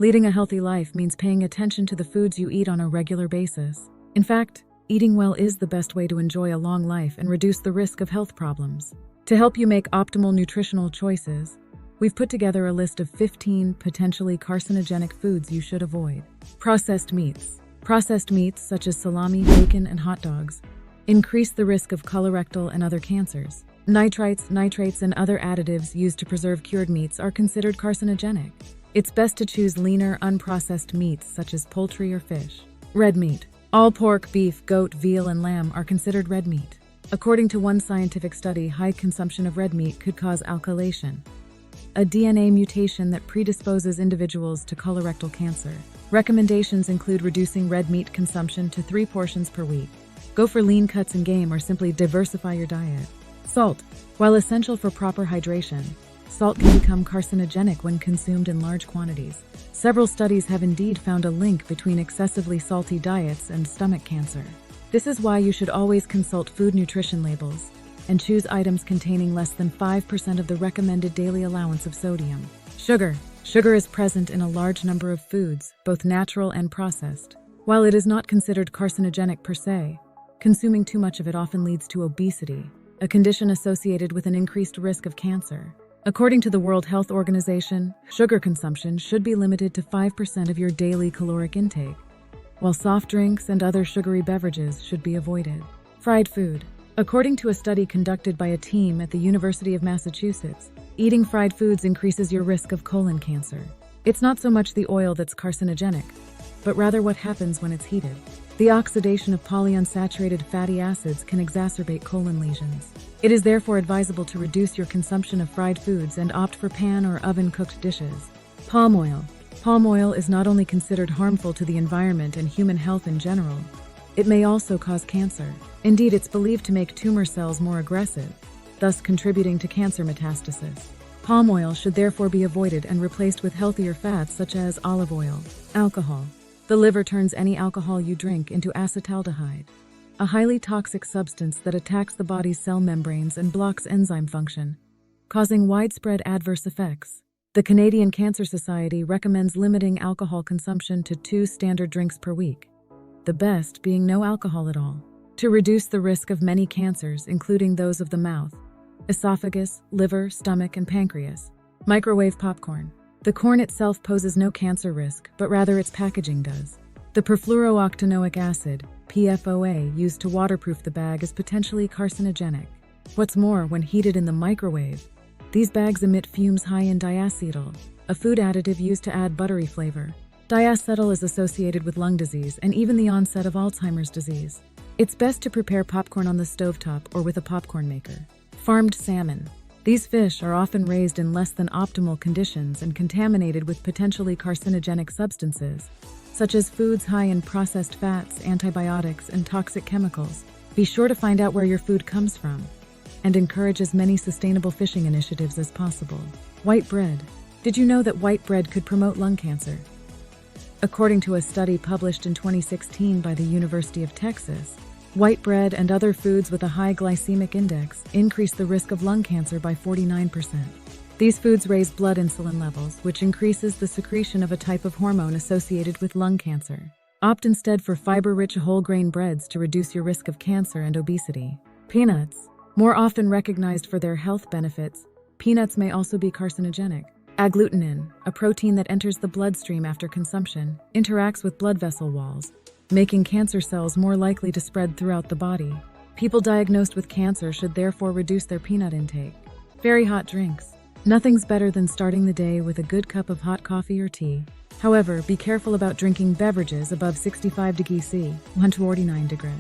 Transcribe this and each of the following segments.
Leading a healthy life means paying attention to the foods you eat on a regular basis. In fact, eating well is the best way to enjoy a long life and reduce the risk of health problems. To help you make optimal nutritional choices, we've put together a list of 15 potentially carcinogenic foods you should avoid. Processed meats. Processed meats, such as salami, bacon, and hot dogs, increase the risk of colorectal and other cancers. Nitrates, and other additives used to preserve cured meats are considered carcinogenic. It's best to choose leaner, unprocessed meats such as poultry or fish. Red meat. All pork, beef, goat, veal, and lamb are considered red meat. According to one scientific study, high consumption of red meat could cause alkylation, a DNA mutation that predisposes individuals to colorectal cancer. Recommendations include reducing red meat consumption to 3 portions per week. Go for lean cuts and game, or simply diversify your diet. Salt. While essential for proper hydration, salt can become carcinogenic when consumed in large quantities. Several studies have indeed found a link between excessively salty diets and stomach cancer. This is why you should always consult food nutrition labels and choose items containing less than 5% of the recommended daily allowance of sodium. Sugar. Sugar is present in a large number of foods, both natural and processed. While it is not considered carcinogenic per se, consuming too much of it often leads to obesity, a condition associated with an increased risk of cancer. According to the World Health Organization, sugar consumption should be limited to 5% of your daily caloric intake, while soft drinks and other sugary beverages should be avoided. Fried food. According to a study conducted by a team at the University of Massachusetts, eating fried foods increases your risk of colon cancer. It's not so much the oil that's carcinogenic, but rather what happens when it's heated. The oxidation of polyunsaturated fatty acids can exacerbate colon lesions. It is therefore advisable to reduce your consumption of fried foods and opt for pan or oven-cooked dishes. Palm oil. Palm oil is not only considered harmful to the environment and human health in general, it may also cause cancer. Indeed, it's believed to make tumor cells more aggressive, thus contributing to cancer metastasis. Palm oil should therefore be avoided and replaced with healthier fats such as olive oil. Alcohol. The liver turns any alcohol you drink into acetaldehyde, a highly toxic substance that attacks the body's cell membranes and blocks enzyme function, causing widespread adverse effects. The Canadian Cancer Society recommends limiting alcohol consumption to 2 standard drinks per week, the best being no alcohol at all, to reduce the risk of many cancers, including those of the mouth, esophagus, liver, stomach, and pancreas. Microwave popcorn. The corn itself poses no cancer risk, but rather its packaging does. The perfluorooctanoic acid, PFOA, used to waterproof the bag is potentially carcinogenic. What's more, when heated in the microwave, these bags emit fumes high in diacetyl, a food additive used to add buttery flavor. Diacetyl is associated with lung disease and even the onset of Alzheimer's disease. It's best to prepare popcorn on the stovetop or with a popcorn maker. Farmed salmon. These fish are often raised in less than optimal conditions and contaminated with potentially carcinogenic substances, such as foods high in processed fats, antibiotics, and toxic chemicals. Be sure to find out where your food comes from and encourage as many sustainable fishing initiatives as possible. White bread. Did you know that white bread could promote lung cancer? According to a study published in 2016 by the University of Texas, white bread and other foods with a high glycemic index increase the risk of lung cancer by 49%. These foods raise blood insulin levels, which increases the secretion of a type of hormone associated with lung cancer. Opt instead for fiber-rich whole-grain breads to reduce your risk of cancer and obesity. Peanuts. More often recognized for their health benefits, peanuts may also be carcinogenic. Agglutinin, a protein that enters the bloodstream after consumption, interacts with blood vessel walls, making cancer cells more likely to spread throughout the body. People diagnosed with cancer should therefore reduce their peanut intake. Very hot drinks. Nothing's better than starting the day with a good cup of hot coffee or tea. However, be careful about drinking beverages above 65 degrees C, 149 degrees.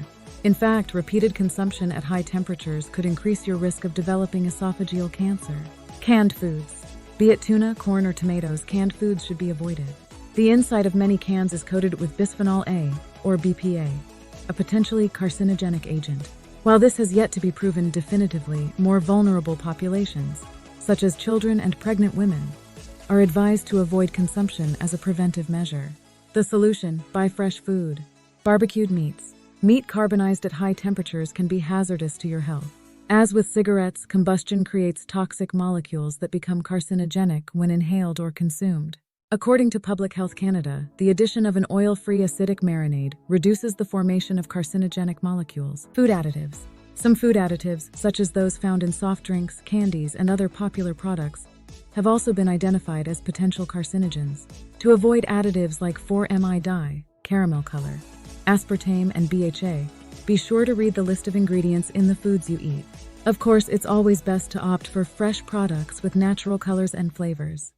In fact, repeated consumption at high temperatures could increase your risk of developing esophageal cancer. Canned foods. Be it tuna, corn, or tomatoes, canned foods should be avoided. The inside of many cans is coated with bisphenol A, or BPA, a potentially carcinogenic agent. While this has yet to be proven definitively, more vulnerable populations, such as children and pregnant women, are advised to avoid consumption as a preventive measure. The solution: buy fresh food. Barbecued meats. Meat carbonized at high temperatures can be hazardous to your health. As with cigarettes, combustion creates toxic molecules that become carcinogenic when inhaled or consumed. According to Public Health Canada, the addition of an oil-free acidic marinade reduces the formation of carcinogenic molecules. Food additives. Some food additives, such as those found in soft drinks, candies, and other popular products, have also been identified as potential carcinogens. To avoid additives like 4-MI dye, caramel color, aspartame, and BHA, be sure to read the list of ingredients in the foods you eat. Of course, it's always best to opt for fresh products with natural colors and flavors.